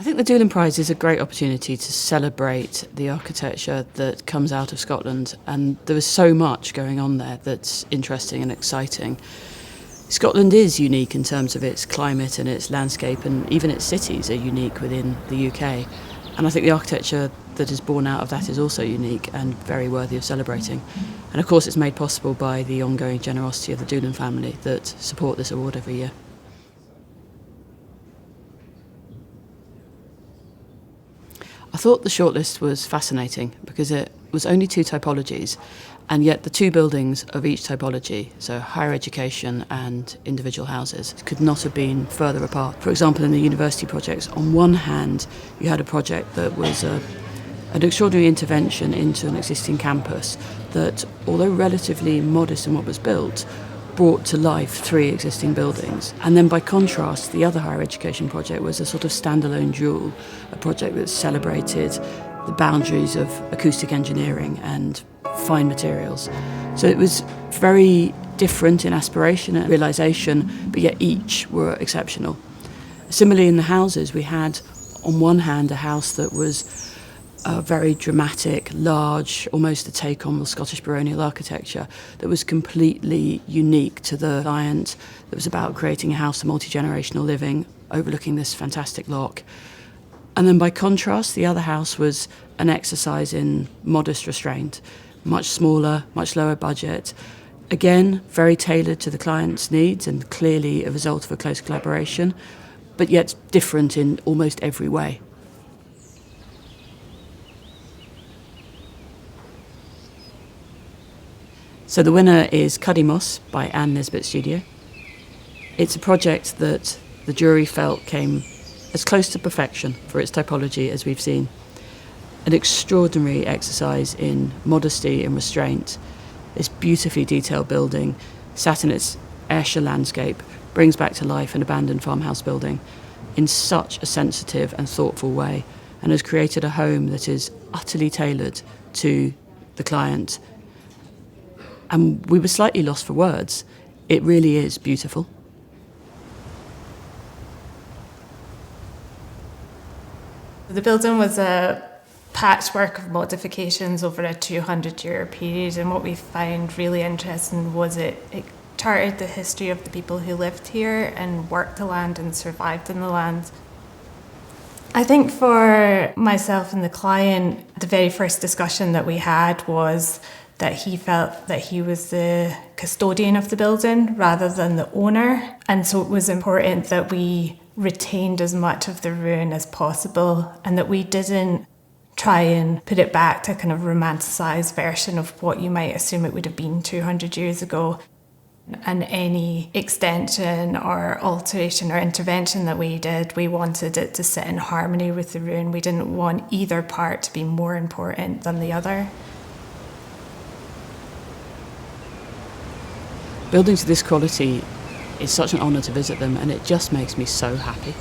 I think the Doolan Prize is a great opportunity to celebrate the architecture that comes out of Scotland, and there is so much going on there that's interesting and exciting. Scotland is unique in terms of its climate and its landscape, and even its cities are unique within the UK. And I think the architecture that is born out of that is also unique and very worthy of celebrating. And of course it's made possible by the ongoing generosity of the Doolan family that support this award every year. I thought the shortlist was fascinating because it was only 2 typologies, and yet the 2 buildings of each typology, so higher education and individual houses, could not have been further apart. For example, in the university projects, on one hand you had a project that was an extraordinary intervention into an existing campus that, although relatively modest in what was built, brought to life 3 existing buildings. And then by contrast, the other higher education project was a sort of standalone jewel, a project that celebrated the boundaries of acoustic engineering and fine materials. So it was very different in aspiration and realisation, but yet each were exceptional. Similarly, in the houses, we had on one hand a house that was very dramatic, large, almost a take on the Scottish baronial architecture that was completely unique to the client, that was about creating a house for multi-generational living, overlooking this fantastic loch. And then by contrast, the other house was an exercise in modest restraint, much smaller, much lower budget, again, very tailored to the client's needs and clearly a result of a close collaboration, but yet different in almost every way. So the winner is Cuddymoss by Ann Nisbet Studio. It's a project that the jury felt came as close to perfection for its typology as we've seen. An extraordinary exercise in modesty and restraint. This beautifully detailed building, sat in its Ayrshire landscape, brings back to life an abandoned farmhouse building in such a sensitive and thoughtful way, and has created a home that is utterly tailored to the client. And we were slightly lost for words. It really is beautiful. The building was a patchwork of modifications over a 200-year period, and what we found really interesting was it charted the history of the people who lived here and worked the land and survived in the land. I think for myself and the client, the very first discussion that we had was that he felt that he was the custodian of the building rather than the owner. And so it was important that we retained as much of the ruin as possible and that we didn't try and put it back to a kind of romanticised version of what you might assume it would have been 200 years ago. And any extension or alteration or intervention that we did, we wanted it to sit in harmony with the ruin. We didn't want either part to be more important than the other. Buildings of this quality, it's such an honour to visit them, and it just makes me so happy.